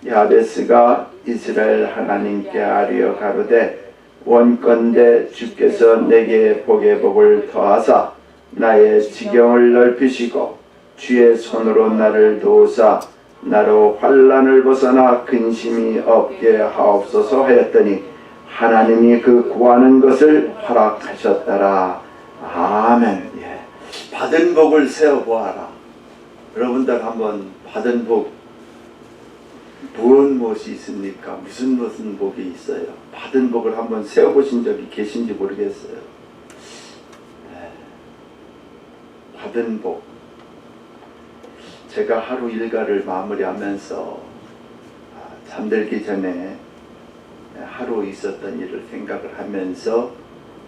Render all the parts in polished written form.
야베스가 이스라엘 하나님께 아뢰어 가로되 원컨대 주께서 내게 복의 복을 더하사 나의 지경을 넓히시고 주의 손으로 나를 도우사 나로 환난을 벗어나 근심이 없게 하옵소서 하였더니 하나님이 그 구하는 것을 허락하셨더라. 아멘. 예. 받은 복을 세어보아라. 여러분들 한번 받은 복 무엇이 있습니까? 무슨 복이 있어요? 받은 복을 한번 세어보신 적이 계신지 모르겠어요. 네. 받은 복. 제가 하루 일과를 마무리하면서 잠들기 전에 하루 있었던 일을 생각을 하면서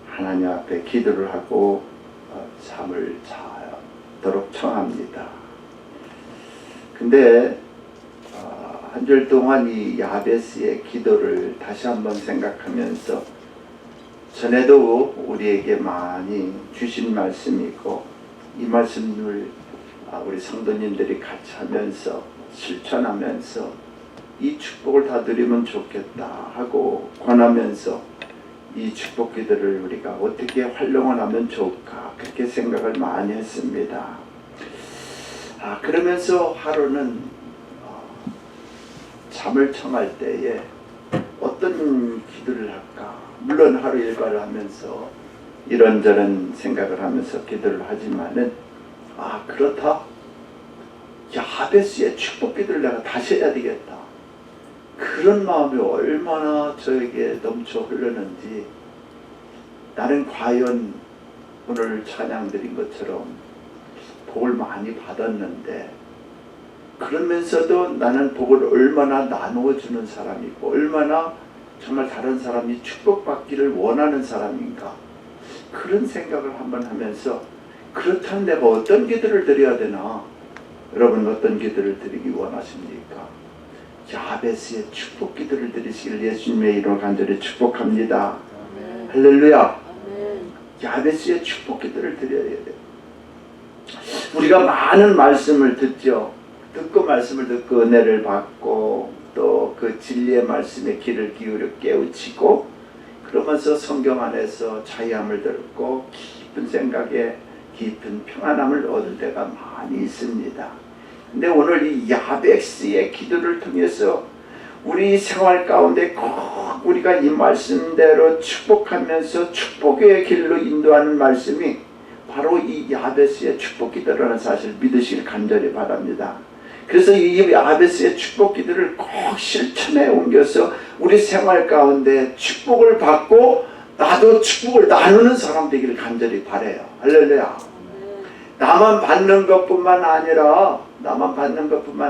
하나님 앞에 기도를 하고 잠을 자도록 청합니다. 근데 한 줄 동안 이 야베스의 기도를 다시 한번 생각하면서 전에도 우리에게 많이 주신 말씀이고 이 말씀을 우리 성도님들이 같이 하면서 실천하면서 이 축복을 다 누리면 좋겠다 하고 권하면서 이 축복 기도를 우리가 어떻게 활용을 하면 좋을까 그렇게 생각을 많이 했습니다. 그러면서 하루는 잠을 청할 때에 어떤 기도를 할까? 물론 하루 일과를 하면서 이런저런 생각을 하면서 기도를 하지만은 그렇다. 야베스의 축복 기도를 내가 다시 해야 되겠다. 그런 마음이 얼마나 저에게 넘쳐 흐르는지 나는 과연 오늘 찬양 드린 것처럼 복을 많이 받았는데 그러면서도 나는 복을 얼마나 나누어주는 사람이고 얼마나 정말 다른 사람이 축복받기를 원하는 사람인가 그런 생각을 한번 하면서 그렇다면 내가 어떤 기도를 드려야 되나? 여러분 어떤 기도를 드리기 원하십니까? 야베스의 축복 기도를 드리시길 예수님의 이름으로 간절히 축복합니다. 아멘. 할렐루야. 아멘. 야베스의 축복 기도를 드려야 돼요. 우리가 많은 말씀을 듣죠. 듣고 말씀을 듣고 은혜를 받고 또 그 진리의 말씀에 귀를 기울여 깨우치고 그러면서 성경 안에서 자유함을 듣고 깊은 생각에 깊은 평안함을 얻을 때가 많이 있습니다. 근데 오늘 이 야베스의 기도를 통해서 우리 생활 가운데 꼭 우리가 이 말씀대로 축복하면서 축복의 길로 인도하는 말씀이 바로 이 야베스의 축복 기도라는 사실을 믿으시길 간절히 바랍니다. 그래서 이 야베스의 축복 기도를 꼭 실천에 옮겨서 우리 생활 가운데 축복을 받고 나도 축복을 나누는 사람 되기를 간절히 바라요. 할렐루야. 나만 받는 것뿐만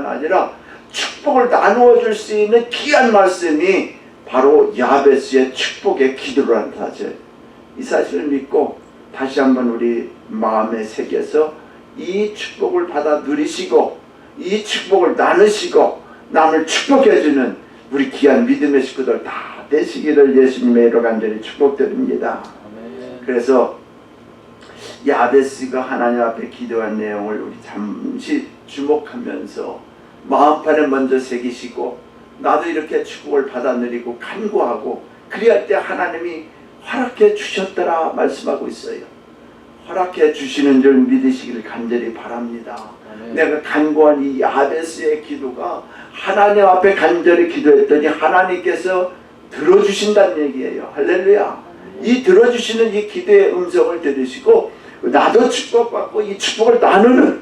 아니라 축복을 나누어 줄 수 있는 귀한 말씀이 바로 야베스의 축복의 기도라는 사실, 이 사실을 믿고 다시 한번 우리 마음에 새겨서 이 축복을 받아 누리시고 이 축복을 나누시고 남을 축복해주는 우리 귀한 믿음의 식구들 다 되시기를 예수님의 이름으로 간절히 축복드립니다. 그래서 야베스가 하나님 앞에 기도한 내용을 우리 잠시 주목하면서 마음판에 먼저 새기시고 나도 이렇게 축복을 받아 누리고 간구하고 그리할 때 하나님이 허락해 주셨더라 말씀하고 있어요. 허락해 주시는 줄 믿으시기를 간절히 바랍니다. 아멘. 내가 간구한 이 야베스의 기도가 하나님 앞에 간절히 기도했더니 하나님께서 들어주신다는 얘기예요. 할렐루야. 아멘. 이 들어주시는 이 기도의 음성을 들으시고 나도 축복받고 이 축복을 나누는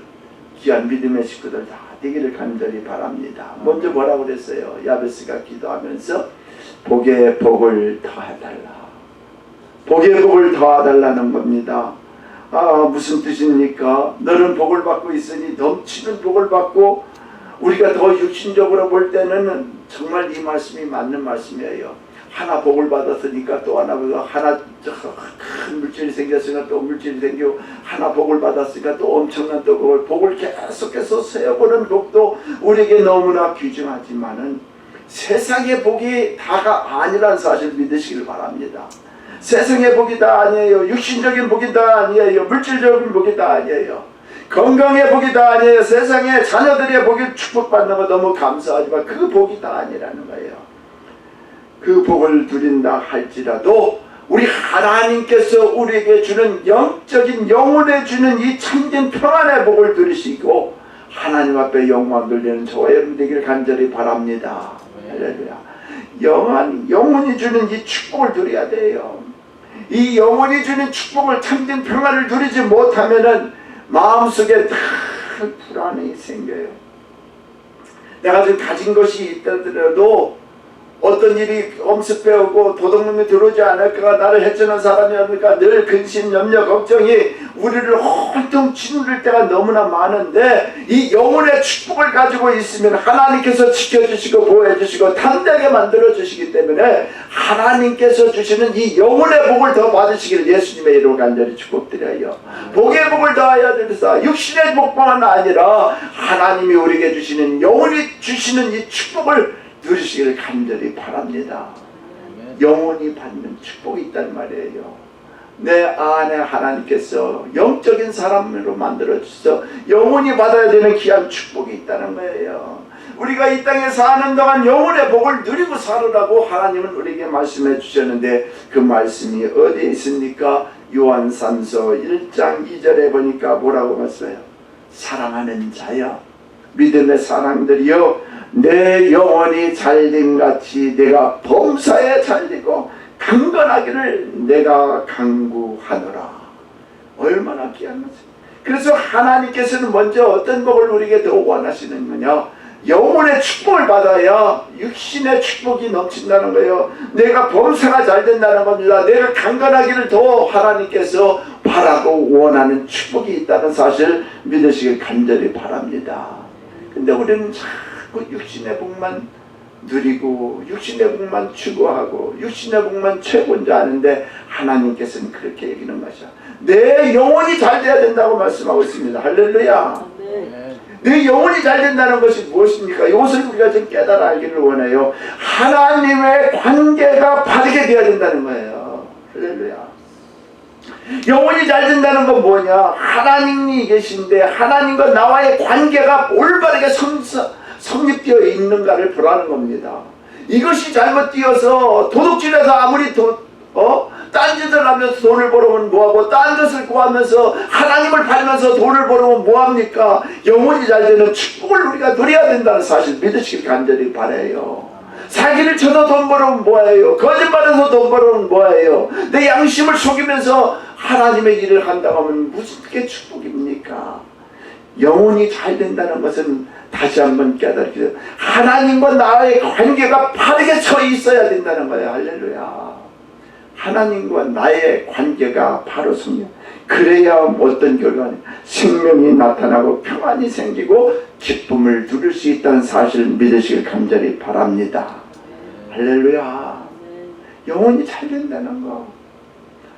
귀한 믿음의 식구들 다 되기를 간절히 바랍니다. 먼저 뭐라고 그랬어요? 야베스가 기도하면서 복의 복을 더해달라. 복의 복을 더해달라는 겁니다. 무슨 뜻입니까? 너는 복을 받고 있으니 넘치는 복을 받고 우리가 더 육신적으로 볼 때는 정말 이 말씀이 맞는 말씀이에요. 하나 복을 받았으니까 또 하나 큰 물질이 생겼으니까 또 물질이 생기고 하나 복을 받았으니까 또 엄청난 또 복을 계속해서 세어보는 복도 우리에게 너무나 귀중하지만은 세상의 복이 다가 아니라는 사실을 믿으시길 바랍니다. 세상의 복이 다 아니에요. 육신적인 복이 다 아니에요. 물질적인 복이 다 아니에요. 건강의 복이 다 아니에요. 세상에 자녀들의 복이 축복받는 거 너무 감사하지만 그 복이 다 아니라는 거예요. 그 복을 누린다 할지라도 우리 하나님께서 우리에게 주는 영적인 영혼에 주는 이 참된 평안의 복을 누리시고 하나님 앞에 영광 돌리는 저와 여러분 되기를 간절히 바랍니다. 할렐루야. 영혼이 주는 이 축복을 누려야 돼요. 이 영혼이 주는 축복을 참된 평안을 누리지 못하면은 마음속에 다 불안이 생겨요. 내가 지금 가진 것이 있다더라도 어떤 일이 엄습해오고 도둑놈이 들어오지 않을까, 나를 해치는 사람이 없을까, 늘 근심, 염려, 걱정이 우리를 혼통 짓누를 때가 너무나 많은데 이 영혼의 축복을 가지고 있으면 하나님께서 지켜주시고 보호해주시고 담대하게 만들어주시기 때문에 하나님께서 주시는 이 영혼의 복을 더 받으시기를 예수님의 이름으로 간절히 축복드려요. 복의 복을 더하여 드리사 육신의 복뿐만 아니라 하나님이 우리에게 주시는 영혼이 주시는 이 축복을 누리시기를 간절히 바랍니다. 영혼이 받는 축복이 있단 말이에요. 내 안에 하나님께서 영적인 사람으로 만들어주셔서 영혼이 받아야 되는 귀한 축복이 있다는 거예요. 우리가 이 땅에 사는 동안 영혼의 복을 누리고 살으라고 하나님은 우리에게 말씀해 주셨는데 그 말씀이 어디에 있습니까? 요한 3서 1장 2절에 보니까 뭐라고 말씀해요? 사랑하는 자여 믿음의 사람들이여 내 영혼이 잘됨같이 내가 범사에 잘되고 강건하기를 내가 간구하노라. 얼마나 귀한 거지. 그래서 하나님께서는 먼저 어떤 복을 우리에게 더 원하시는군요. 영혼의 축복을 받아야 육신의 축복이 넘친다는 거예요. 내가 범사가 잘 된다는 겁니다. 내가 강건하기를 더 하나님께서 바라고 원하는 축복이 있다는 사실 믿으시길 간절히 바랍니다. 근데 우리는 자꾸 육신의 복만 누리고 육신의 복만 추구하고 육신의 복만 최고인 줄 아는데 하나님께서는 그렇게 얘기하는 것이야. 내 영혼이 잘 돼야 된다고 말씀하고 있습니다. 할렐루야. 내 영혼이 잘 된다는 것이 무엇입니까? 이것을 우리가 좀 깨달아 알기를 원해요. 하나님의 관계가 바르게 되어야 된다는 거예요. 할렐루야. 영혼이 잘 된다는 건 뭐냐? 하나님이 계신데 하나님과 나와의 관계가 올바르게 성립되어 있는가를 보라는 겁니다. 이것이 잘못되어서 도둑질해서 아무리 딴짓을 하면서 돈을 벌어오면 뭐하고 딴 것을 구하면서 하나님을 팔면서 돈을 벌어오면 뭐합니까? 영혼이 잘 되는 축복을 우리가 누려야 된다는 사실 믿으시길 간절히 바라요. 사기를 쳐서 돈 벌어오면 뭐예요? 거짓말해서 돈 벌어오면 뭐예요? 내 양심을 속이면서 하나님의 일을 한다고 하면 무슨 게 축복입니까? 영혼이 잘 된다는 것은 다시 한번 깨달으세요. 하나님과 나의 관계가 바르게 서 있어야 된다는 거예요. 할렐루야. 하나님과 나의 관계가 바로 성령. 그래야 어떤 결과는 생명이 나타나고 평안이 생기고 기쁨을 누릴 수 있다는 사실을 믿으시길 간절히 바랍니다. 할렐루야. 영혼이 잘 된다는 거,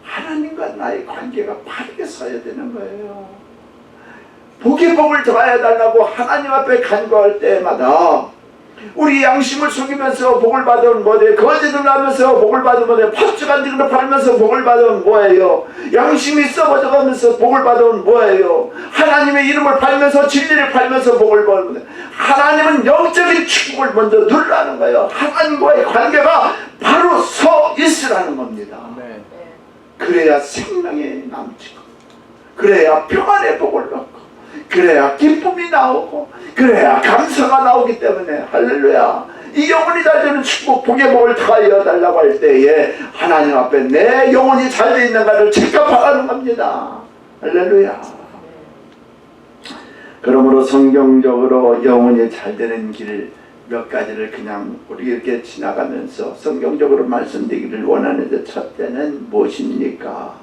하나님과 나의 관계가 바르게 서야 되는 거예요. 복의 복을 더하여 달라고 하나님 앞에 간구할 때마다 우리 양심을 속이면서 복을 받으면 뭐예요? 거짓을 하면서 복을 받으면 뭐예요? 팥죽한 듯으로 팔면서 복을 받으면 뭐예요? 양심이 썩어져가면서 복을 받으면 뭐예요? 하나님의 이름을 팔면서 진리를 팔면서 복을 받으면 뭐예요? 하나님은 영적인 축복을 먼저 누르라는 거예요. 하나님과의 관계가 바로 서 있으라는 겁니다. 그래야 생명이 남치고 그래야 평안의 복을 얻고 그래야 기쁨이 나오고 그래야 감사가 나오기 때문에 할렐루야. 이 영혼이 잘 되는 축복 복의 복을 더하여 달라고 할 때에 하나님 앞에 내 영혼이 잘 되어 있는가를 체크하라는 겁니다. 할렐루야. 그러므로 성경적으로 영혼이 잘 되는 길 몇 가지를 그냥 우리에게 지나가면서 성경적으로 말씀드리기를 원하는데, 첫째는 무엇입니까?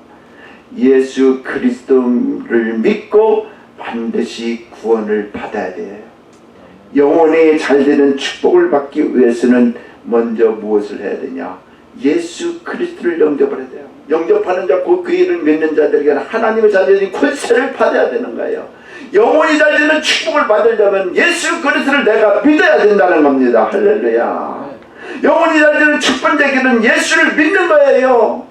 예수 그리스도를 믿고 반드시 구원을 받아야 돼요. 영혼이 잘 되는 축복을 받기 위해서는 먼저 무엇을 해야 되냐? 예수 그리스도를 영접을 해야 돼요. 영접하는 자, 그 이름을 믿는 자들에게는 하나님의 자녀들이 권세를 받아야 되는 거예요. 영혼이 잘 되는 축복을 받으려면 예수 그리스도를 내가 믿어야 된다는 겁니다. 할렐루야. 영혼이 잘 되는 첫 번째 길은 예수를 믿는 거예요.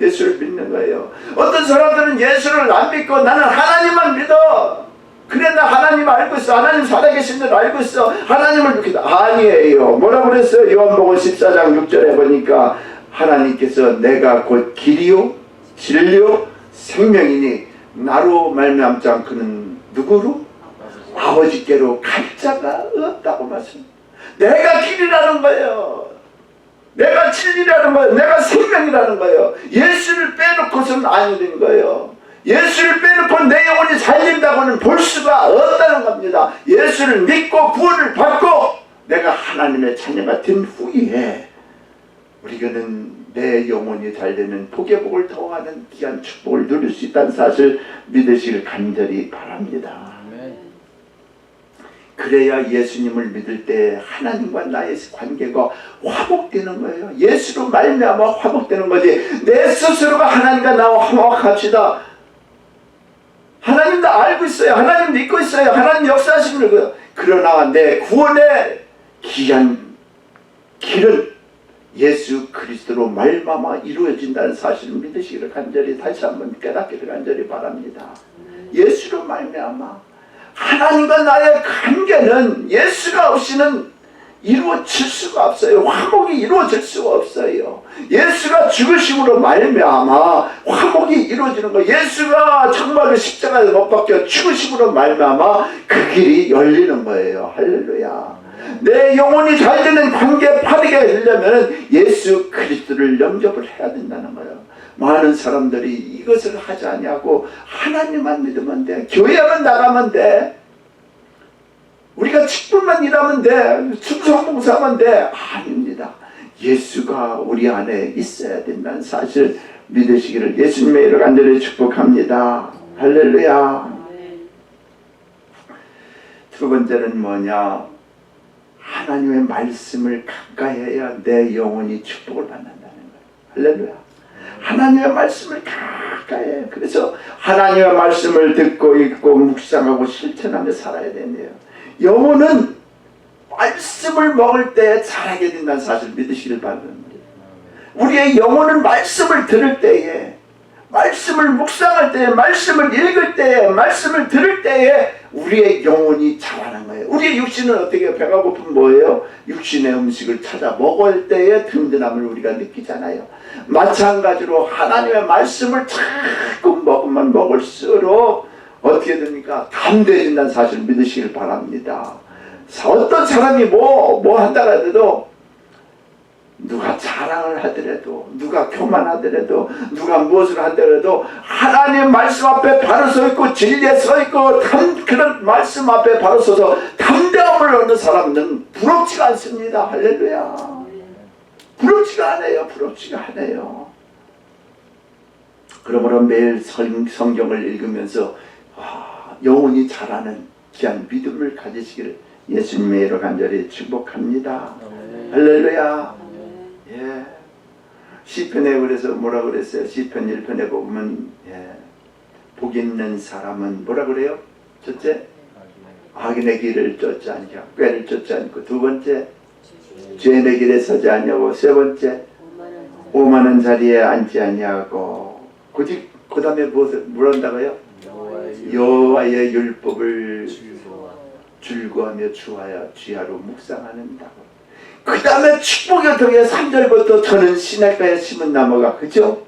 예수를 믿는 거예요. 어떤 사람들은 예수를 안 믿고 나는 하나님만 믿어. 그래 나 하나님 알고 있어. 하나님 살아계신 줄 알고 있어. 하나님을 믿겠다. 아니에요. 뭐라고 그랬어요? 요한복음 14장 6절에 보니까 하나님께서 내가 곧 길이요 진리요 생명이니 나로 말미암지 않고는 누구로? 아버지께로 갈 자가 없다고 말씀. 내가 길이라는 거예요. 내가 진리라는 거예요. 내가 생명이라는 거예요. 예수를 빼놓고서는 안 되는 거예요. 예수를 빼놓고 내 영혼이 살린다고는 볼 수가 없다는 겁니다. 예수를 믿고 구원을 받고 내가 하나님의 자녀가 된 후에 우리는 내 영혼이 잘되는 복의 복을 더하는 귀한 축복을 누릴 수 있다는 사실 믿으시길 간절히 바랍니다. 그래야 예수님을 믿을 때 하나님과 나의 관계가 화목되는 거예요. 예수로 말미암아 화목되는 거지. 내 스스로가 하나님과 나와 화목합시다. 하나님 다 알고 있어요. 하나님 믿고 있어요. 하나님 역사하시는 거예요. 그러나 내 구원의 귀한 길은 예수 그리스도로 말미암아 이루어진다는 사실을 믿으시기를 간절히 다시 한번 깨닫기를 간절히 바랍니다. 예수로 말미암아 하나님과 나의 관계는 예수가 없이는 이루어질 수가 없어요. 화목이 이루어질 수가 없어요. 예수가 죽으심으로 말미암아 화목이 이루어지는 거예요. 예수가 정말로 십자가에 못 박혀 죽으심으로 말미암아 그 길이 열리는 거예요. 할렐루야. 내 영혼이 잘되는 관계 바르게 되려면 예수 그리스도를 영접을 해야 된다는 거예요. 많은 사람들이 이것을 하지 아니하고 하나님만 믿으면 돼. 교회만 나가면 돼. 우리가 직분만 일하면 돼. 충성봉사하면 돼. 아닙니다. 예수가 우리 안에 있어야 된다는 사실 믿으시기를 예수님의 이름으로 간절히 축복합니다. 할렐루야. 두 번째는 뭐냐? 하나님의 말씀을 가까이 해야 내 영혼이 축복을 받는다는 거예요. 할렐루야. 하나님의 말씀을 가까이 해요. 그래서 하나님의 말씀을 듣고 읽고 묵상하고 실천하며 살아야 된대요. 영혼은 말씀을 먹을 때 자라게 된다는 사실 믿으시길 바랍니다. 우리의 영혼은 말씀을 들을 때에, 말씀을 묵상할 때에, 말씀을 읽을 때에, 말씀을 들을 때에 우리의 영혼이 자라는 거예요. 우리의 육신은 어떻게 배가 고프면 뭐예요? 육신의 음식을 찾아 먹을 때에 든든함을 우리가 느끼잖아요. 마찬가지로 하나님의 말씀을 자꾸 먹으면 먹을수록 어떻게 됩니까? 담대해진다는 사실 믿으시길 바랍니다. 어떤 사람이 뭐 한다 하더라도 누가 자랑을 하더라도 누가 교만하더라도 누가 무엇을 하더라도 하나님 말씀 앞에 바로 서 있고 진리에 서 있고 그런 말씀 앞에 바로 서서 담대함을 얻는 사람은 부럽지가 않습니다. 할렐루야. 부럽지가 않아요. 부럽지가 않아요. 그러므로 매일 성경을 읽으면서 영혼이 자라는 귀한 믿음을 가지시기를 예수님의 이름으로 간절히 축복합니다. 할렐루야. 예. 시편에 그래서 뭐라 그랬어요? 시편 1편에 보면 복 있는 사람은 뭐라 그래요? 첫째, 악인의 길을 쫓지 않고 꾀를 쫓지 않고, 두 번째, 죄인의 길에 서지 않냐고, 세 번째, 오만한 자리에 앉지 않냐고, 그 다음에 뭘 한다고요? 여호와의 율법을 즐거워하며 주하로 묵상하는다고. 그 다음에 축복이 어떻게 해요? 3절부터 저는 시냇가에 심은 나무가, 그죠?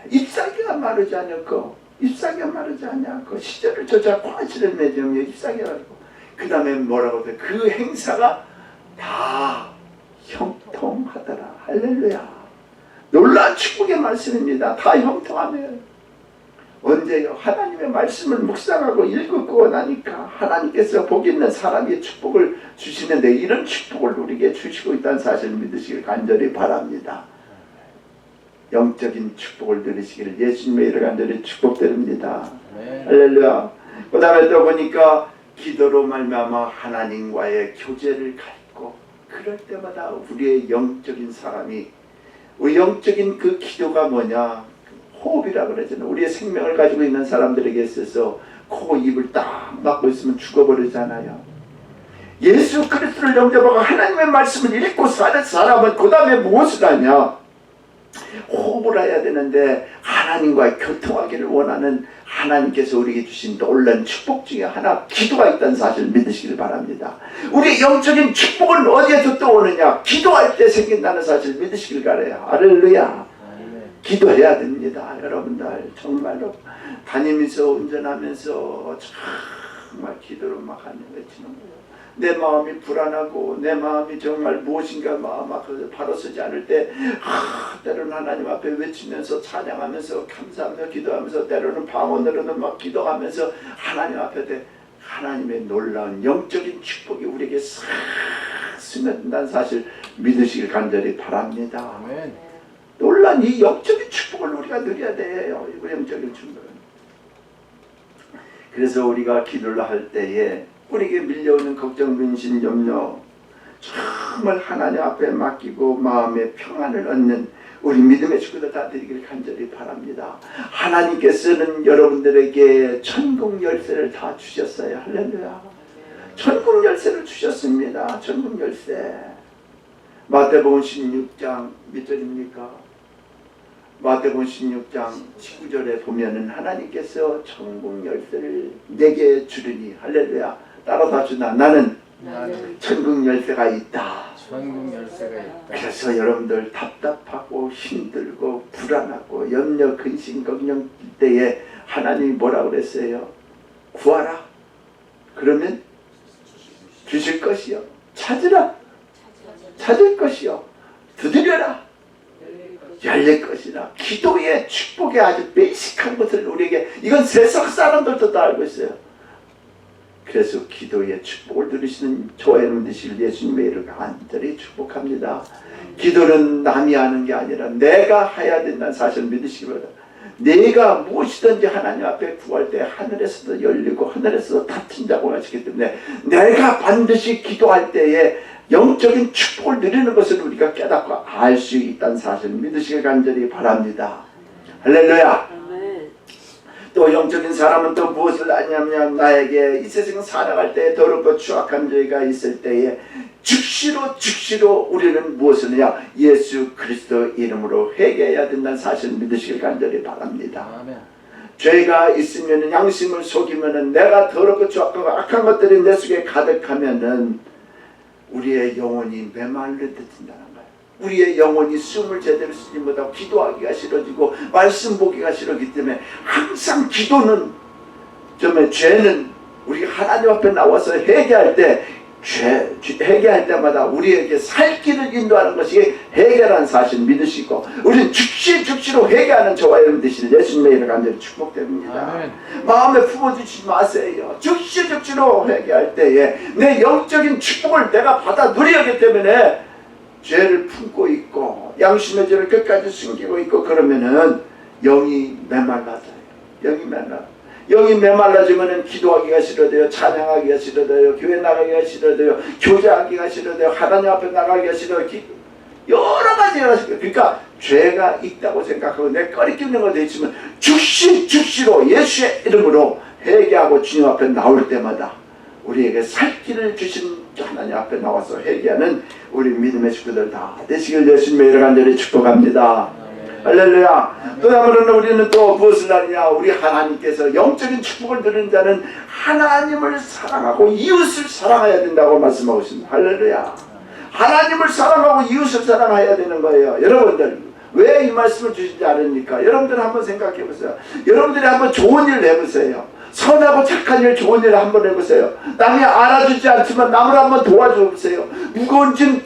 잎사귀가 마르지 않고 잎사귀가 마르지 않고 시절을 저자 과실을 맺으며 잎사귀가 마르고, 그 다음에 뭐라고 해요? 그 행사가 다 형통하더라. 할렐루야. 놀라운 축복의 말씀입니다. 다 형통하며. 언제요? 하나님의 말씀을 묵상하고 읽고 나니까 하나님께서 복 있는 사람의 축복을 주시는데, 이런 축복을 우리에게 주시고 있다는 사실을 믿으시길 간절히 바랍니다. 영적인 축복을 누리시기를 예수님의 이름으로 간절히 축복드립니다. 할렐루야. 그 다음에 또 보니까 기도로 말미암아 하나님과의 교제를 갖고, 그럴 때마다 우리의 영적인 사람이, 영적인 그 기도가 뭐냐? 호흡이라 그러잖아요. 우리의 생명을 가지고 있는 사람들에게 있어서 코, 입을 딱 막고 있으면 죽어버리잖아요. 예수 그리스도를 영접하고 하나님의 말씀을 읽고 사는 사람은 그 다음에 무엇을 하냐? 호흡을 해야 되는데, 하나님과 교통하기를 원하는 하나님께서 우리에게 주신 놀라운 축복 중에 하나, 기도가 있다는 사실을 믿으시길 바랍니다. 우리 영적인 축복은 어디에서 또 오느냐? 기도할 때 생긴다는 사실을 믿으시길 바라요. 할렐루야. 기도해야 됩니다. 여러분들 정말로 다니면서 운전하면서 정말 기도로 막 하는 외치는 거예요. 내 마음이 불안하고 내 마음이 정말 무엇인가 막 바로 서지 않을 때 때로는 하나님 앞에 외치면서 찬양하면서 감사하면서 기도하면서 때로는 방언으로는 막 기도하면서 하나님 앞에 하나님의 놀라운 영적인 축복이 우리에게 싹 스며든다는 사실 믿으시길 간절히 바랍니다. 아멘. 놀란 이 영적인 축복을 우리가 누려야 돼요. 이 영적인 축복은. 그래서 우리가 기도를 할 때에 우리에게 밀려오는 걱정, 근심, 염려 정말 하나님 앞에 맡기고 마음의 평안을 얻는 우리 믿음의 축복을 다 드리길 간절히 바랍니다. 하나님께서는 여러분들에게 천국 열쇠를 다 주셨어요. 할렐루야. 천국 열쇠를 주셨습니다. 천국 열쇠. 마태복음 16장 몇 절입니까? 마태복음 16장 19절에 보면은 하나님께서 천국 열쇠를 내게 주리니, 할렐루야. 따라서 합시다. 나는 천국 열쇠가 있다. 천국 열쇠가 있다. 그래서 여러분들 답답하고 힘들고 불안하고 염려, 근심, 걱정 때에 하나님이 뭐라고 그랬어요? 구하라. 그러면 주실 것이요. 찾으라. 찾을 것이요. 두드려라. 열릴 것이라. 기도의 축복의 아주 베이직한 것을 우리에게, 이건 세상 사람들도 다 알고 있어요. 그래서 기도의 축복을 누리시는 저와 여러분 되시길 예수님의 이름으로 간절히 축복합니다. 기도는 남이 하는 게 아니라 내가 해야 된다는 사실을 믿으시기 바랍니다. 내가 무엇이든지 하나님 앞에 구할 때 하늘에서도 열리고 하늘에서도 닫힌다고 하시기 때문에 내가 반드시 기도할 때에 영적인 축복을 누리는 것을 우리가 깨닫고 알 수 있다는 사실을 믿으시길 간절히 바랍니다. 할렐루야. 또 영적인 사람은 또 무엇을 하냐면 나에게 이 세상 살아갈 때 더럽고 추악한 죄가 있을 때에 즉시로 우리는 무엇을 하냐? 예수 그리스도 이름으로 회개해야 된다는 사실을 믿으시길 간절히 바랍니다. 아멘. 죄가 있으면 양심을 속이면 내가 더럽고 추악하고 악한 것들이 내 속에 가득하면은 우리의 영혼이 메말라든다는 거예요. 우리의 영혼이 숨을 제대로 쉬지 못하고 기도하기가 싫어지고 말씀 보기가 싫어지기 때문에 항상 기도는, 죄는 우리 하나님 앞에 나와서 회개할 때 회개할 때마다 우리에게 살 길을 인도하는 것이 회개라는 사실 믿으시고 우리는 즉시로 회개하는 저와 여러분 되시는 예수님의 이름을 간절히 축복드립니다. 아멘. 마음에 품어주지 마세요. 즉시로 회개할 때에 내 영적인 축복을 내가 받아 누리기 때문에 죄를 품고 있고 양심의 죄를 끝까지 숨기고 있고 그러면은 영이 메말라져요. 영이 메말라지면은 기도하기가 싫어져요. 찬양하기가 싫어져요. 교회 나가기가 싫어져요. 교제하기가 싫어져요. 하나님 앞에 나가기가 싫어요. 여러 가지가 싫어요. 그러니까 죄가 있다고 생각하고 내 꺼리끼는 거 돼 있으면 즉시로 예수의 이름으로 회개하고 주님 앞에 나올 때마다 우리에게 살 길을 주신 하나님 앞에 나와서 회개하는 우리 믿음의 식구들 다 되시길 예수님의 이름으로 간절히 축복합니다. 할렐루야. 또 한번은 우리는 또 무엇을 하느냐? 우리 하나님께서 영적인 축복을 누리는 자는 하나님을 사랑하고 이웃을 사랑해야 된다고 말씀하고 있습니다. 할렐루야. 하나님을 사랑하고 이웃을 사랑해야 되는 거예요. 여러분들 왜 이 말씀을 주시지 않습니까? 여러분들 한번 생각해 보세요. 여러분들이 한번 좋은 일을 해보세요. 선하고 착한 일, 좋은 일을 한번 해보세요. 남이 알아주지 않지만 남을 한번 도와주세요. 무거운 짐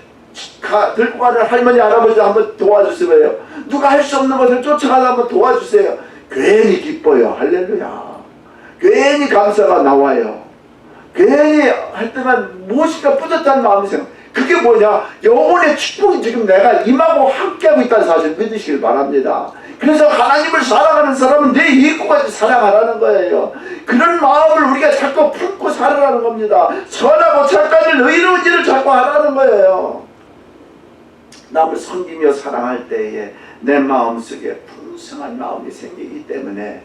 들고 가는 할머니 할아버지 한번 도와주세요. 누가 할 수 없는 것을 쫓아가다 한번 도와주세요. 괜히 기뻐요. 할렐루야. 괜히 감사가 나와요. 괜히 할 때만 무엇인가 뿌듯한 마음이 생겨. 그게 뭐냐? 영혼의 축복이 지금 내가 임하고 함께하고 있다는 사실 믿으시길 바랍니다. 그래서 하나님을 사랑하는 사람은 내 이웃까지 사랑하라는 거예요. 그런 마음을 우리가 자꾸 품고 살아라는 겁니다. 선하고 착한 일, 의로운 일을 자꾸 하라는 거예요. 남을 섬기며 사랑할 때에 내 마음속에 풍성한 마음이 생기기 때문에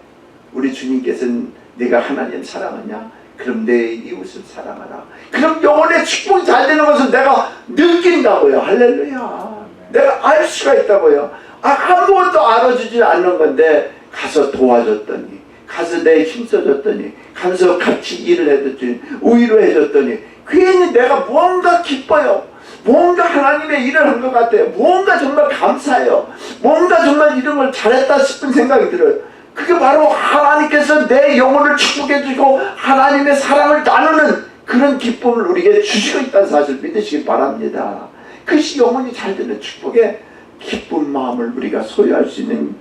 우리 주님께서는 네가 하나님 사랑하냐? 그럼 내 이웃을 사랑하라. 그럼 영혼의 축복이 잘 되는 것을 내가 느낀다고요. 할렐루야. 내가 알 수가 있다고요. 아무것도 알아주지 않는 건데 가서 도와줬더니 가서 내 힘써줬더니, 가서 같이 일을 해줬더니, 위로해줬더니 괜히 내가 뭔가 기뻐요. 뭔가 하나님의 일을 한 것 같아요. 뭔가 정말 감사해요. 뭔가 정말 이런 걸 잘했다 싶은 생각이 들어요. 그게 바로 하나님께서 내 영혼을 축복해 주시고 하나님의 사랑을 나누는 그런 기쁨을 우리에게 주시고 있다는 사실을 믿으시기 바랍니다. 그것이 영혼이 잘 되는 축복의 기쁜 마음을 우리가 소유할 수 있는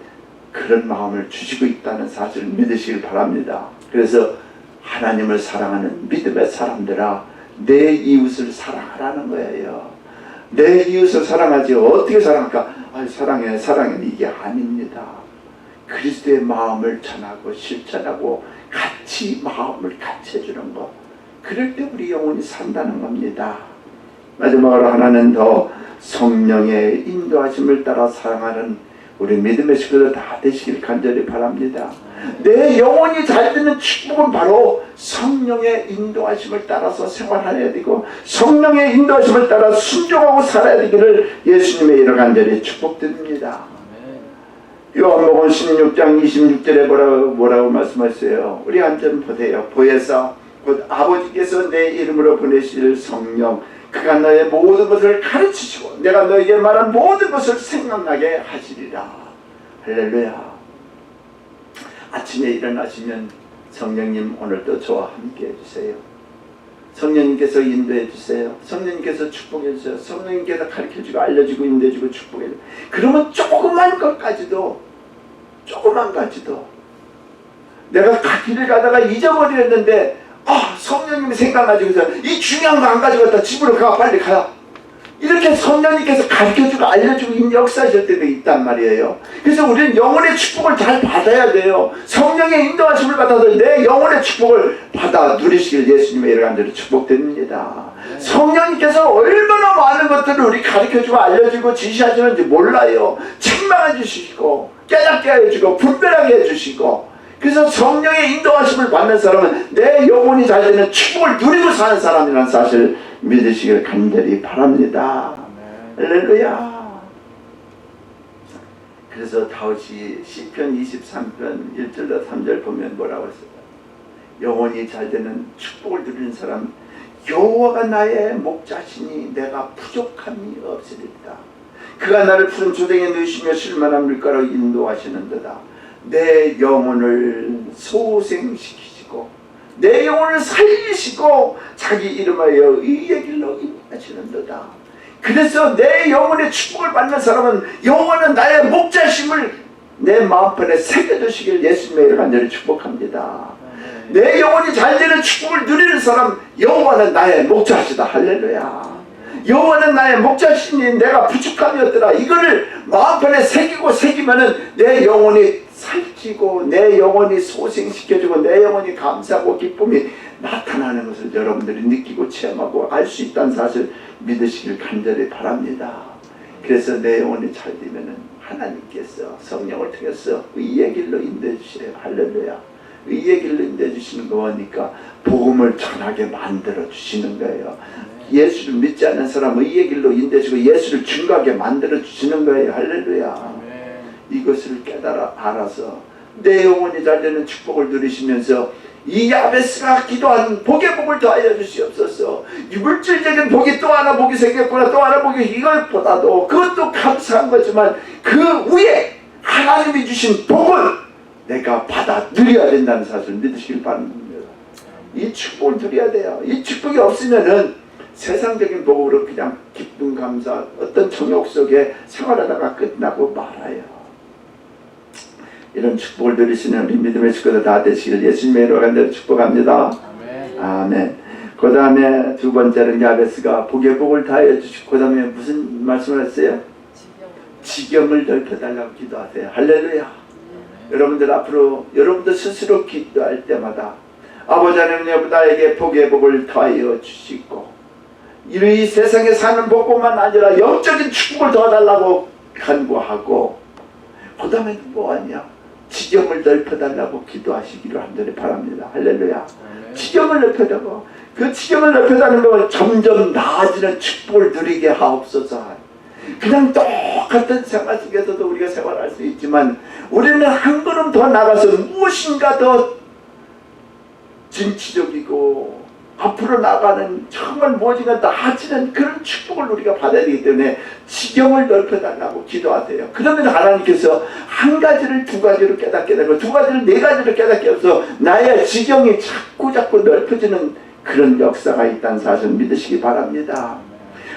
그런 마음을 주시고 있다는 사실을 믿으시길 바랍니다. 그래서 하나님을 사랑하는 믿음의 사람들아, 내 이웃을 사랑하라는 거예요. 내 이웃을 사랑하지 어떻게 사랑할까? 사랑해 이게 아닙니다. 그리스도의 마음을 전하고 실천하고 같이 마음을 같이 해주는 것, 그럴 때 우리 영혼이 산다는 겁니다. 마지막으로 하나는 더 성령의 인도하심을 따라 사랑하는 우리 믿음의 식구들 다 되시길 간절히 바랍니다. 내 영혼이 잘 되는 축복은 바로 성령의 인도하심을 따라서 생활해야 되고 성령의 인도하심을 따라 순종하고 살아야 되기를 예수님의 이름 간절히 축복드립니다. 요한복음 16장 26절에 뭐라고 말씀하세요? 우리 한번 보세요. 보혜사 곧 아버지께서 내 이름으로 보내실 성령, 그가 너의 모든 것을 가르치시고 내가 너에게 말한 모든 것을 생각나게 하시리라. 할렐루야. 아침에 일어나시면 성령님 오늘도 저와 함께 해주세요. 성령님께서 인도해 주세요. 성령님께서 축복해 주세요. 성령님께서 가르쳐주고 알려주고 인도해주고 축복해 주세요. 그러면 조그만 가지도 내가 길을 가다가 잊어버렸는데 성령님이 생각나지고서 이 중요한 거 안 가져갔다 집으로 가, 빨리 가요. 이렇게 성령님께서 가르쳐주고 알려주고 역사하실 때도 있단 말이에요. 그래서 우리는 영혼의 축복을 잘 받아야 돼요. 성령의 인도하심을 받아서 내 영혼의 축복을 받아 누리시길 예수님의 이름 간절히 축복드립니다. 성령님께서 얼마나 많은 것들을 우리 가르쳐주고 알려주고 지시하시는지 몰라요. 책망해 주시고 깨닫게 해주고 분별하게 해주시고, 그래서 성령의 인도하심을 받는 사람은 내 영혼이 잘 되는 축복을 누리고 사는 사람이라는 사실 믿으시길 간절히 바랍니다. 할렐루야. 그래서 다윗이 시편 23편 1절로 3절 보면 뭐라고 했어요? 영혼이 잘 되는 축복을 누리는 사람, 여호와가 나의 목자시니 내가 부족함이 없으리다. 그가 나를 푸른 조정에 누시며 쉴만한 물가로 인도하시는도다. 내 영혼을 소생시키시고 내 영혼을 살리시고 자기 이름하여 의의 길로 인도하시는도다. 그래서 내 영혼의 축복을 받는 사람은 여호와는 나의 목자심을 내 마음편에 새겨두시길 예수님의 이름 간절히 축복합니다. 내 영혼이 잘 되는 축복을 누리는 사람, 여호와는 나의 목자시다. 할렐루야. 여호와는 나의 목자시니 내가 부족함이었더라. 이거를 마음편에 새기면은 내 영혼이 살찌고 내 영혼이 소생시켜주고 내 영혼이 감사하고 기쁨이 나타나는 것을 여러분들이 느끼고 체험하고 알 수 있다는 사실 믿으시길 간절히 바랍니다. 그래서 내 영혼이 잘 되면은 하나님께서 성령을 통해서 의의 길로 인도해 주세요. 할렐루야. 의의 길로 인도해 주시는 거니까 복음을 전하게 만들어 주시는 거예요. 예수를 믿지 않는 사람 의의 길로 인도해 주고 예수를 증거하게 만들어 주시는 거예요. 할렐루야. 이것을 깨달아 알아서 내 영혼이 잘 되는 축복을 누리시면서 이 야베스가 기도한 복의 복을 더하여 주시옵소서. 물질적인 복이 또 하나 복이 생겼구나, 또 하나 복이, 이것보다도 그것도 감사한 거지만 그 위에 하나님이 주신 복을 내가 받아 누려야 된다는 사실을 믿으시길 바랍니다. 이 축복을 누려야 돼요. 이 축복이 없으면은 세상적인 복으로 그냥 기쁨 감사 어떤 정욕 속에 생활하다가 끝나고 말아요. 이런 축복을 누리시는 우리 믿음의 식구들 다 되시길 예수님의 이름으로 간절히 축복합니다. 아멘. 아멘. 그 다음에 두 번째는 야베스가 복의 복을 다해 주시고, 그 다음에 무슨 말씀을 했어요? 지경을 넓혀달라고 기도하세요. 할렐루야. 여러분들 앞으로 여러분들 스스로 기도할 때마다 아버지 하나님 나에게 복의 복을 더하여 주시고, 이 세상에 사는 복뿐만 아니라 영적인 축복을 더달라고 간구하고, 그 다음에 뭐하냐? 지경을 넓혀달라고 기도하시기를 간절히 바랍니다. 할렐루야. 지경을 넓혀달라고. 그 지경을 넓혀달라는 건 점점 나아지는 축복을 누리게 하옵소서. 그냥 똑같은 생활 속에서도 우리가 생활할 수 있지만 우리는 한 걸음 더 나가서 무엇인가 더 진취적이고 앞으로 나가는 정말 무엇인가 나아지는 그런 축복을 우리가 받아야 되기 때문에 지경을 넓혀달라고 기도하세요. 그러면 하나님께서 한 가지를 두 가지로 깨닫게 되고 두 가지를 네 가지로 깨닫게 해서 나의 지경이 자꾸 넓혀지는 그런 역사가 있다는 사실 믿으시기 바랍니다.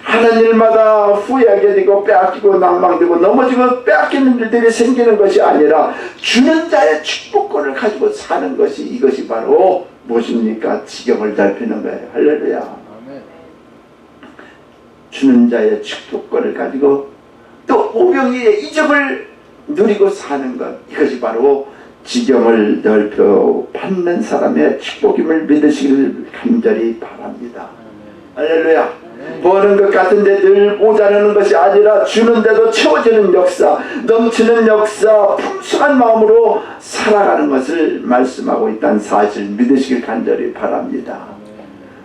하는 일마다 후회하게 되고 빼앗기고 낭망되고 넘어지고 빼앗기는 일들이 생기는 것이 아니라 주는 자의 축복권을 가지고 사는 것이 이것이 바로 무엇입니까? 지경을 넓히는 거예요. 할렐루야. 아멘. 주는 자의 축복권을 가지고 또 오병이의 이적을 누리고 사는 것, 이것이 바로 지경을 넓혀 받는 사람의 축복임을 믿으시길 간절히 바랍니다. 할렐루야. 버는 것 같은데 늘 모자라는 것이 아니라 주는데도 채워지는 역사, 넘치는 역사, 풍성한 마음으로 살아가는 것을 말씀하고 있다는 사실 믿으시길 간절히 바랍니다.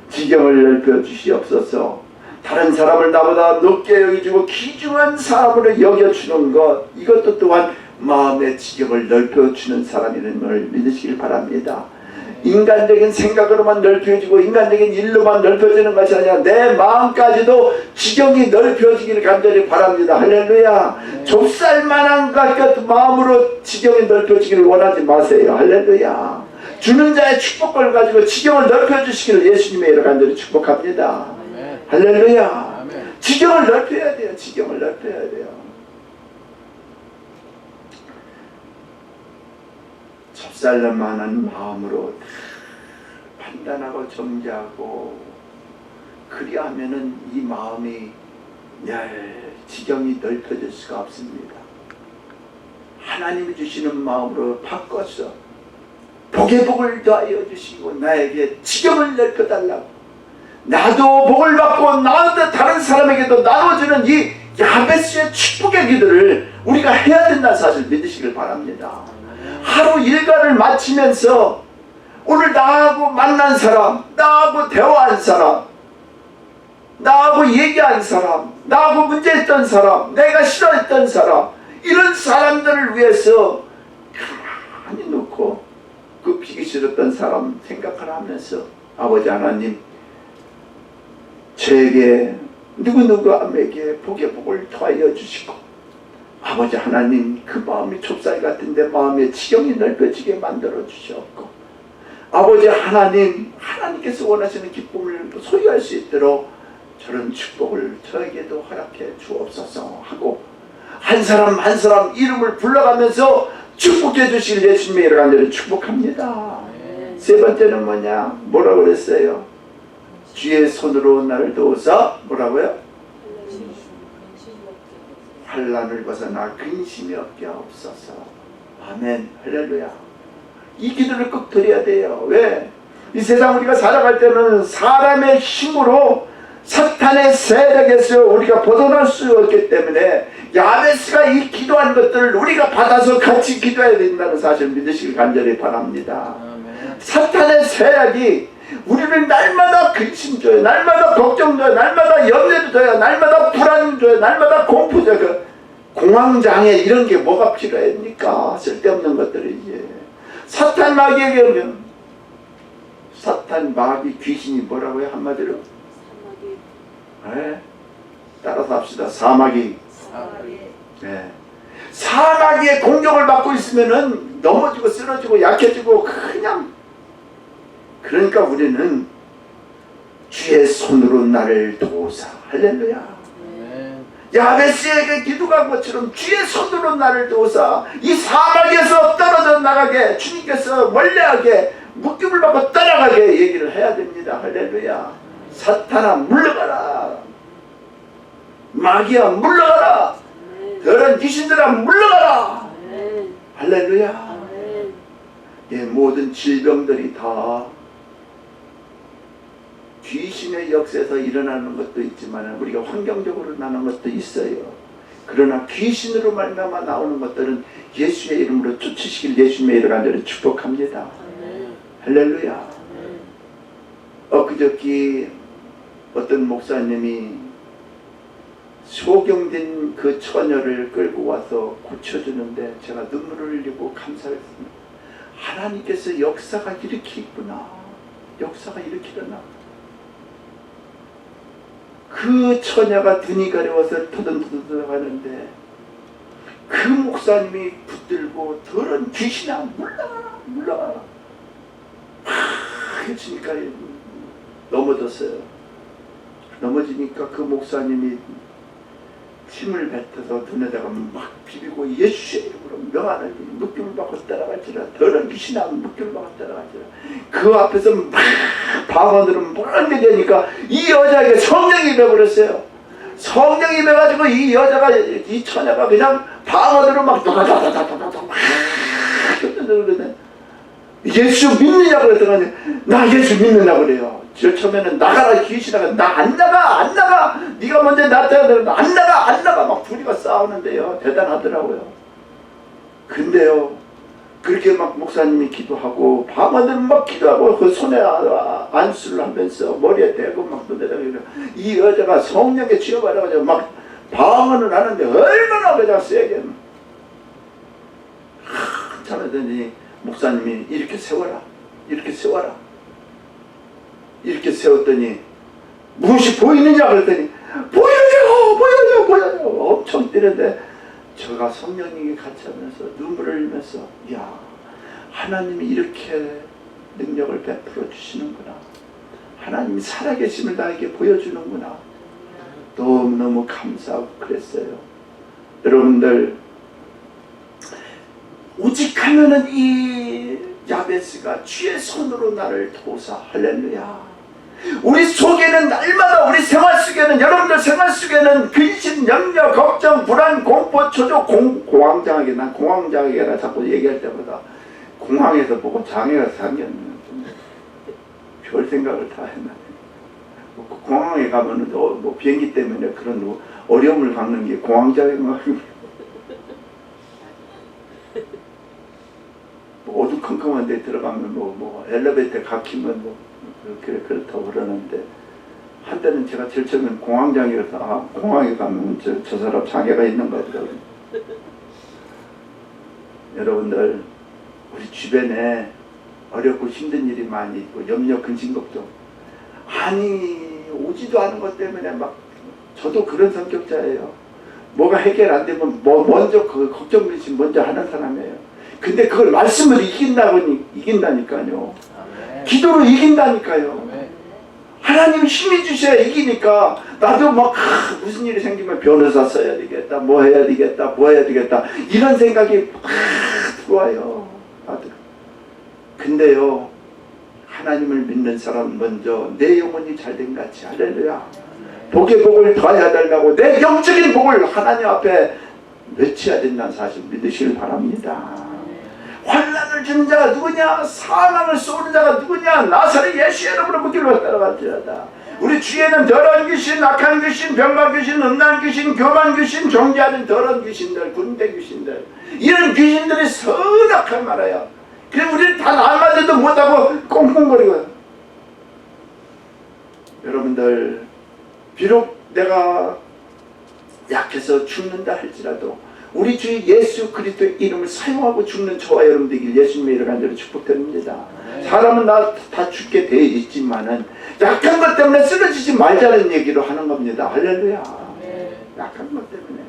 지경을 넓혀 주시옵소서. 다른 사람을 나보다 높게 여겨주고 귀중한 사람으로 여겨주는 것, 이것도 또한 마음의 지경을 넓혀주는 사람이라는 걸 믿으시길 바랍니다. 인간적인 생각으로만 넓혀지고 인간적인 일로만 넓혀지는 것이 아니라 내 마음까지도 지경이 넓혀지기를 간절히 바랍니다. 할렐루야. 좁쌀만한 것 같은 마음으로 지경이 넓혀지기를 원하지 마세요. 할렐루야. 주는 자의 축복을 가지고 지경을 넓혀주시기를 예수님의 이름으로 간절히 축복합니다. 할렐루야. 지경을 넓혀야 돼요. 지경을 넓혀야 돼요. 좁쌀만한 마음으로 판단하고 정죄하고 그리하면은 이 마음이 지경이 넓혀질 수가 없습니다. 하나님이 주시는 마음으로 바꿔서 복의 복을 더하여 주시고 나에게 지경을 넓혀달라고, 나도 복을 받고 나도 다른 사람에게도 나눠주는 이 야베스의 축복의 기도를 우리가 해야 된다는 사실 믿으시길 바랍니다. 하루 일과를 마치면서 오늘 나하고 만난 사람, 나하고 대화한 사람, 나하고 얘기한 사람, 나하고 문제했던 사람, 내가 싫어했던 사람, 이런 사람들을 위해서 가만히 놓고 그 비기 싫었던 사람 생각을 하면서 아버지 하나님, 저에게 누구누구에게 복의 복을 더하여 주시고 아버지 하나님, 그 마음이 좁쌀 같은데 마음의 지경이 넓어지게 만들어 주셨고 아버지 하나님, 하나님께서 원하시는 기쁨을 소유할 수 있도록 저런 축복을 저에게도 허락해 주옵소서 하고 한 사람 한 사람 이름을 불러가면서 축복해 주실 예수님의 이름으로 간절히 축복합니다. 세 번째는 뭐냐? 뭐라고 그랬어요? 주의 손으로 나를 도우사 뭐라고요? 환난을 벗어나 근심이 없게 하옵소서. 아멘. 할렐루야. 이 기도를 꼭 드려야 돼요. 왜? 이 세상 우리가 살아갈 때는 사람의 힘으로 사탄의 세력에서 우리가 벗어날 수 없기 때문에 야베스가 이 기도한 것들을 우리가 받아서 같이 기도해야 된다는 사실 믿으시길 간절히 바랍니다. 아멘. 사탄의 세력이 우리를 날마다 근심 줘요, 날마다 걱정 줘요, 날마다 염려 줘요, 날마다 불안 줘요, 날마다 공포 줘요. 공황장애 이런 게 뭐가 필요합니까? 쓸데없는 것들이지. 사탄 마귀에게 사탄 마귀 귀신이 뭐라고요? 한마디로? 네? 따라서 합시다. 사마귀. 네. 사마귀의 공격을 받고 있으면은 넘어지고 쓰러지고 약해지고 그냥, 그러니까 우리는 주의 손으로 나를 도우사. 할렐루야. 야베스에게 기도한 것처럼 주의 손으로 나를 도우사 이 사막에서 떨어져 나가게 주님께서 멀리하게 묶임을 받고 떠나가게 얘기를 해야 됩니다. 할렐루야. 사탄아 물러가라, 마귀야 물러가라, 더러운 귀신들아 물러가라. 할렐루야. 예, 모든 질병들이 다 귀신의 역사에서 일어나는 것도 있지만 우리가 환경적으로 나는 것도 있어요. 그러나 귀신으로 말미암아 나오는 것들은 예수의 이름으로 쫓으시길 예수님의 이름으로 간절히 축복합니다. 할렐루야. 엊그저께 어떤 목사님이 소경된 그 처녀를 끌고 와서 고쳐주는데 제가 눈물을 흘리고 감사했습니다. 하나님께서 역사가 이렇게 있구나. 역사가 이렇게 일어나. 그 처녀가 등이 가려워서 터듬터듬 하는데 그 목사님이 붙들고 더러운 귀신아 물러가라 물러가라 했으니까 넘어졌어요. 넘어지니까 그 목사님이 침을 뱉어서 눈에다가 막 비비고 예수의 이름으로 명하는 묶임을 받고 따라갈지라 더러운 귀신아 묶임을 받고 따라갈지라. 그 앞에서 막 방언으로 막 얘기하니까 이 여자에게 성령이 임해버렸어요. 성령이 임해가지고 이 여자가 이 처녀가 그냥 방언으로 막 다다다다다다다 막 그러네. 예수 믿느냐 그랬더니 나 예수 믿느냐 그래요. 저 처음에는 나가라 귀신아 나 안 나가 안 나가 네가 먼저 나타나야 되는데 안 나가 막 둘이가 싸우는데요. 대단하더라고요. 근데요 그렇게 막 목사님이 기도하고 밤마다 막 기도하고 그 손에 안수를 하면서 머리에 대고 막 눈에다 이 여자가 성령에 취해버려가지고 막 방언을 하는데 얼마나 그냥 세게 한참 하더니 목사님이 이렇게 세워라 이렇게 세워라 이렇게 세웠더니 무엇이 보이느냐 그랬더니 보여요 엄청 뛰는데 제가 성령님이 같이 하면서 눈물을 흘리면서 야 하나님이 이렇게 능력을 베풀어 주시는구나. 하나님이 살아계심을 나에게 보여주는구나. 너무너무 감사하고 그랬어요. 여러분들 오직 하면은 이 야베스가 주의 손으로 나를 도우사. 할렐루야. 우리 속에는 날마다 우리 생활 속에는 여러분들 생활 속에는 근심, 염려, 걱정, 불안, 공포, 초조, 공황장애게 난 공황장애라 자꾸 얘기할 때마다 공황에서 보고 장애가 생겼네. 별 생각을 다 했나. 공항에 가면은 뭐 비행기 때문에 그런 어려움을 겪는 게 공황장애가 뭐 어두컴컴한 데 들어가면 뭐 엘리베이터 막히면 뭐 그렇다고 그러는데 한때는 제가 제일 처음엔 공황장애라서 공항에 가면 저 사람 장애가 있는 거 같더라고요. 여러분들 우리 주변에 어렵고 힘든 일이 많이 있고 염려 근심 걱정 아니 오지도 않은 것 때문에 막 저도 그런 성격자예요. 뭐가 해결 안 되면 먼저 그 걱정 근심 먼저 하는 사람이에요. 근데 그걸 말씀을 이긴다니까요. 기도로 이긴다니까요. 하나님 힘이 주셔야 이기니까 나도 막 무슨 일이 생기면 변호사 써야 되겠다 뭐 해야 되겠다 이런 생각이 들어와요. 근데요 하나님을 믿는 사람은 먼저 내 영혼이 잘된 같이 할렐루야 복의 복을 더해야 된다고 내 영적인 복을 하나님 앞에 외쳐야 된다는 사실 믿으시길 바랍니다. 환난을 주는 자가 누구냐? 사망을 쏘는 자가 누구냐? 나사렛 예수의 이름으로 그 길로 따라갈지어다. 우리 주위에는 더러운 귀신, 악한 귀신, 병만 귀신, 음란 귀신, 교만 귀신, 정죄하는 더러운 귀신들, 군대 귀신들 이런 귀신들이 서락할 말아요. 그래서 우리는 다 나아가지도 못하고 꽁꽁거리고 여러분들 비록 내가 약해서 죽는다 할지라도 우리 주 예수 그리스도의 이름을 사용하고 죽는 저와 여러분들에게 예수님의 이름 간절히 축복드립니다. 사람은 다 죽게 되어 있지만은 약한 것 때문에 쓰러지지 말자는 얘기로 하는 겁니다. 할렐루야. 약한 것 때문에.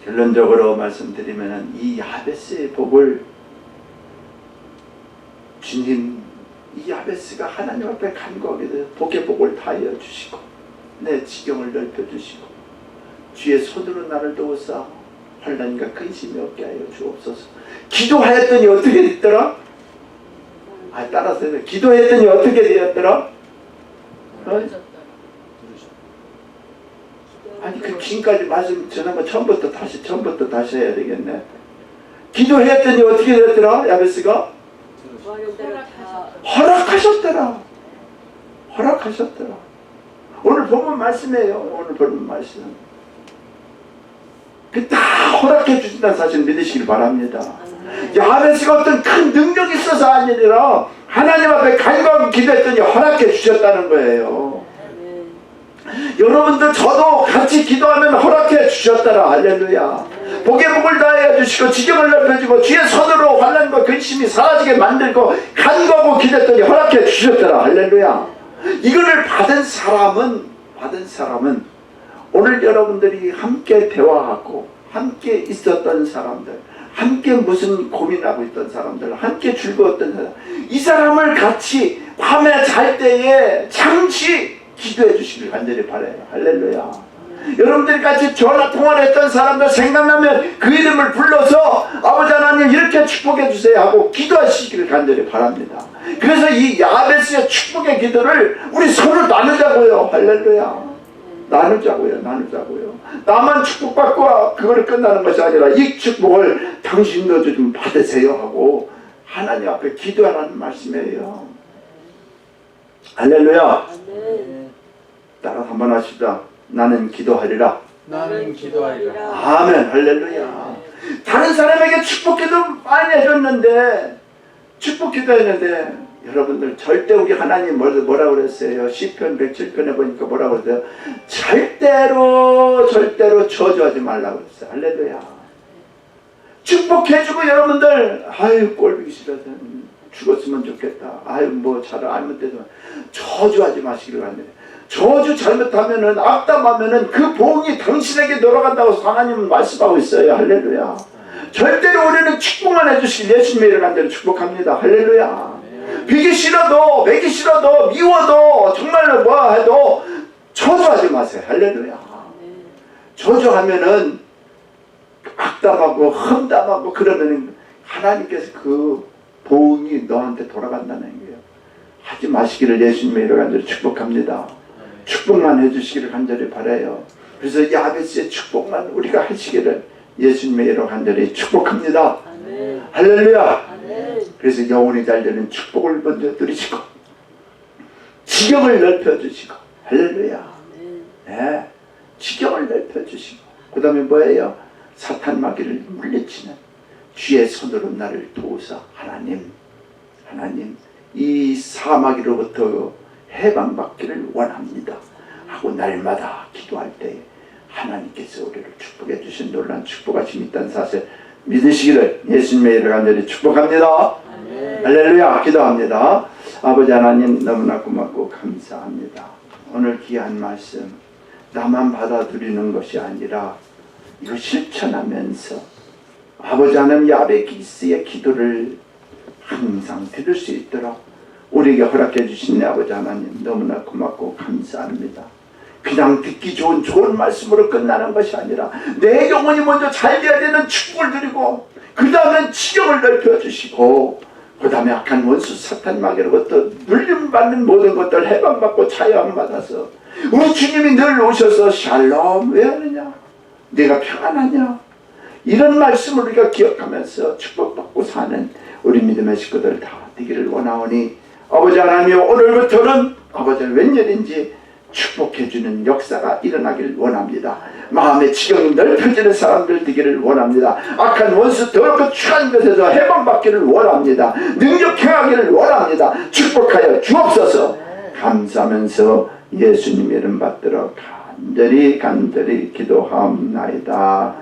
결론적으로 말씀드리면은 이 야베스의 복을 주님 이 야베스가 하나님 앞에 간구하게 돼서 복의 복을 다하여 주시고 내 지경을 넓혀 주시고 주의 손으로 나를 도우사 환난과 근심이 없게 하여 주옵소서. 기도하였더니 어떻게 됐더라? 따라서 해서 기도했더니 어떻게 되었더라? 아니 그 지금까지 말씀 전한 거 처음부터 다시 해야 되겠네. 기도했더니 어떻게 됐더라? 야베스가 허락하셨더라. 오늘 본문 말씀이에요. 오늘 본문 말씀. 그 다 허락해 주신다는 사실 믿으시길 바랍니다. 야베스가 어떤 큰 능력이 있어서 아니라 하나님 앞에 간구하고 기도했더니 허락해 주셨다는 거예요. 여러분들 저도 같이 기도하면 허락해 주셨더라. 할렐루야. 복의 복을 다해 주시고 지경을 넓혀주고 주의 손으로 환난과 근심이 사라지게 만들고 간구하고 기도했더니 허락해 주셨더라. 할렐루야. 이거를 받은 사람은 오늘 여러분들이 함께 대화하고 함께 있었던 사람들, 함께 무슨 고민하고 있던 사람들, 함께 즐거웠던 사람, 이 사람을 같이 밤에 잘 때에 잠시 기도해 주시길 간절히 바라요. 할렐루야. 여러분들이 같이 전화 통화를 했던 사람들 생각나면 그 이름을 불러서 아버지 하나님 이렇게 축복해 주세요 하고 기도하시기를 간절히 바랍니다. 그래서 이 야베스의 축복의 기도를 우리 서로 나누자고요. 할렐루야. 나누자고요. 나만 축복받고 그걸 끝나는 것이 아니라 이 축복을 당신도 좀 받으세요 하고 하나님 앞에 기도하라는 말씀이에요. 할렐루야. 따라 한번 하시다. 나는 기도하리라. 나는 기도하리라. 아멘. 할렐루야. 다른 사람에게 축복 기도 많이 해줬는데 여러분들 절대 우리 하나님 뭐라 그랬어요? 시편 107편에 보니까 뭐라 그랬어요? 절대로 저주하지 말라고 그랬어요. 할렐루야. 축복해주고 여러분들 아유 꼴보기 싫어서 죽었으면 좋겠다. 아유 뭐 잘 잘못되지만 저주하지 마시기를 바랍니다. 저주 잘못하면은 악담하면은 그 복이 당신에게 돌아간다고 하나님은 말씀하고 있어요. 할렐루야. 절대로 우리는 축복만 해주실 예수님의 이름을 간절히 축복합니다. 할렐루야. 비기 싫어도 매기 싫어도 미워도 정말로 뭐 해도 저주하지 마세요. 할렐루야. 저주하면은 악담하고 험담하고 그러면은 하나님께서 그 복이 너한테 돌아간다는 거예요. 하지 마시기를 예수님의 이름으로 간절히 축복합니다. 축복만 해주시기를 간절히 바라요. 그래서 야베스의 축복만 우리가 하시기를 예수님의 이름으로 간절히 축복합니다. 아멘. 할렐루야. 아멘. 그래서 영혼이 잘되는 축복을 먼저 누리시고 지경을 넓혀주시고 할렐루야. 네, 지경을 넓혀주시고 그 다음에 뭐예요? 사탄 마귀를 물리치는 주의 손으로 나를 도우사 하나님 이 사마귀로부터 해방받기를 원합니다 하고 날마다 기도할 때 하나님께서 우리를 축복해 주신 놀라운 축복하심이 있다는 사실 믿으시기를 예수님의 이름으로 간절히 축복합니다. 아멘. 할렐루야. 기도합니다. 아버지 하나님 너무나 고맙고 감사합니다. 오늘 귀한 말씀 나만 받아들이는 것이 아니라 이거 실천하면서 아버지 하나님 야베기스의 기도를 항상 들을 수 있도록 우리에게 허락해 주신 아버지 하나님 너무나 고맙고 감사합니다. 그냥 듣기 좋은 말씀으로 끝나는 것이 아니라 내 영혼이 먼저 잘 돼야 되는 축복을 드리고 그 다음엔 지경을 넓혀주시고 그 다음에 악한 원수 사탄 마귀로부터 눌림받는 모든 것들 해방받고 자유함받아서 우리 주님이 늘 오셔서 샬롬 왜 하느냐 내가 평안하냐 이런 말씀을 우리가 기억하면서 축복받고 사는 우리 믿음의 식구들 다 되기를 원하오니 아버지 하나님 오늘부터는 아버지 웬일인지 축복해주는 역사가 일어나기를 원합니다. 마음의 지경이 넓혀지는 사람들 되기를 원합니다. 악한 원수 더럽고 추한 것에서 해방받기를 원합니다. 능력 행하기를 원합니다. 축복하여 주옵소서. 감사하면서 예수님 이름 받들어 간절히 기도하옵나이다.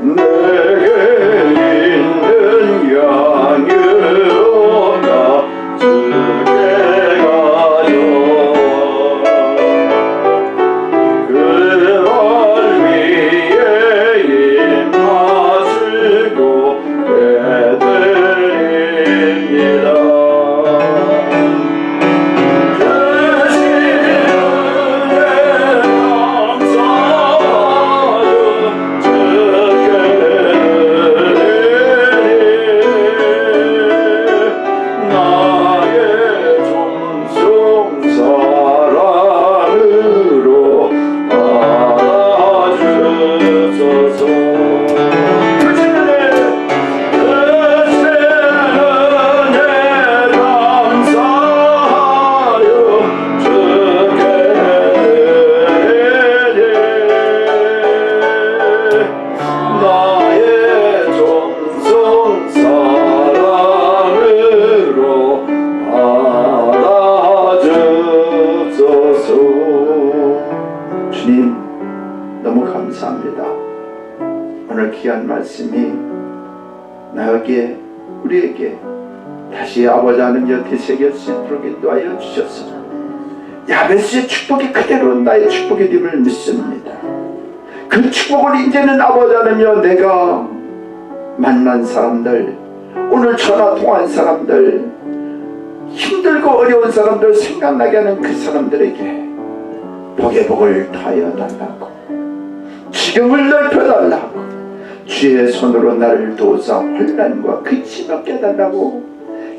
내게 있는 양으로 나 주께 가요. 주님 너무 감사합니다. 오늘 귀한 말씀이 나에게 우리에게 다시 아버지 하나님 곁에 새길 수 있도록 인도하여 주셔서 야베스의 축복이 그대로 나의 축복이 됨을 믿습니다. 그 축복을 이제는 아버지 하나님 내가 만난 사람들, 오늘 전화 통화한 사람들, 힘들고 어려운 사람들 생각나게 하는 그 사람들에게 복의 복을 다하여 달라고, 지경을 넓혀달라고, 주의 손으로 나를 도우사 혼란과 근심을 깨달라고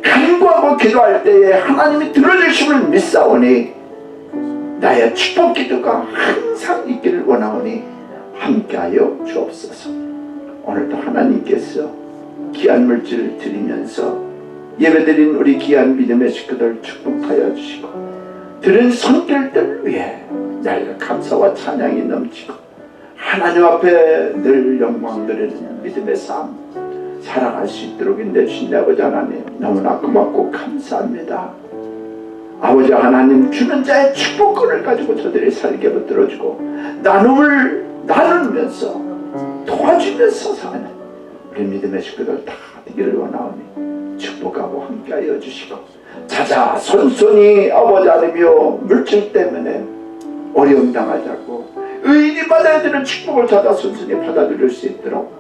간구하고 기도할 때에 하나님이 들어주심을 믿사오니 나의 축복 기도가 항상 있기를 원하오니 함께하여 주옵소서. 오늘도 하나님께서 귀한 물질을 드리면서 예배드린 우리 귀한 믿음의 식구들 축복하여 주시고, 들은 손길들 위해 날 감사와 찬양이 넘치고 하나님 앞에 늘 영광 드리는 믿음의 삶 살아갈 수 있도록 인도해주신 아버지 하나님 너무나 고맙고 감사합니다. 아버지 하나님 주는 자의 축복권을 가지고 저들이 살게 붙들어주고 나눔을 나누면서 도와주면서 사는 우리 믿음의 식구들 다 되기를 원하오니 축복하고 함께하여 주시고, 자자 손손이 아버지 하나님이여 물질 때문에 어려움 당하자고 의인이 받아야 되는 축복을 자자 손손이 받아들일 수 있도록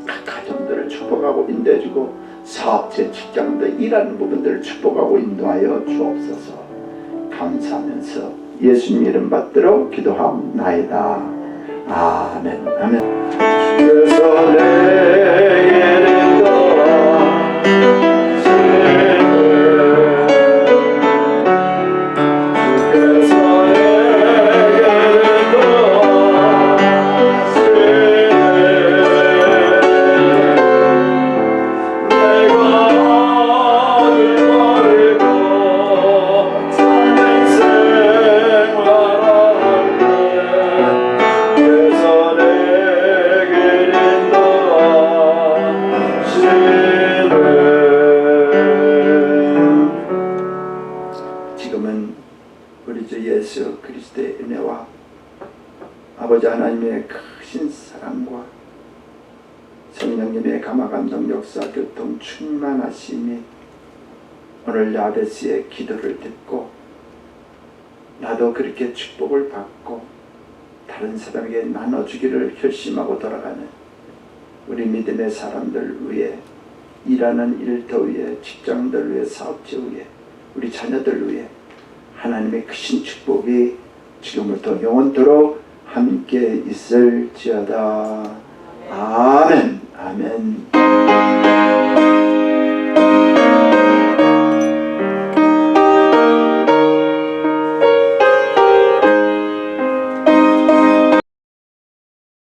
각 가정들을 축복하고 인도해주고, 사업체 직장들 일하는 부분들을 축복하고 인도하여 주옵소서. 감사하면서 예수님 이름 받들어 기도하옵나이다. 아멘. 아멘. 주께서 내게는 지금은 우리 주 예수 그리스도의 은혜와 아버지 하나님의 크신 사랑과 성령님의 감화감동 역사 교통 충만하심이 오늘 야베스의 기도를 듣고 나도 그렇게 축복을 받고 다른 사람에게 나눠주기를 결심하고 돌아가는 우리 믿음의 사람들 위해, 일하는 일터 위에, 직장들 위에, 사업체 위에, 우리 자녀들 위해 하나님의 크신 축복이 지금부터 영원토록 함께 있을지어다. 아멘. 아멘.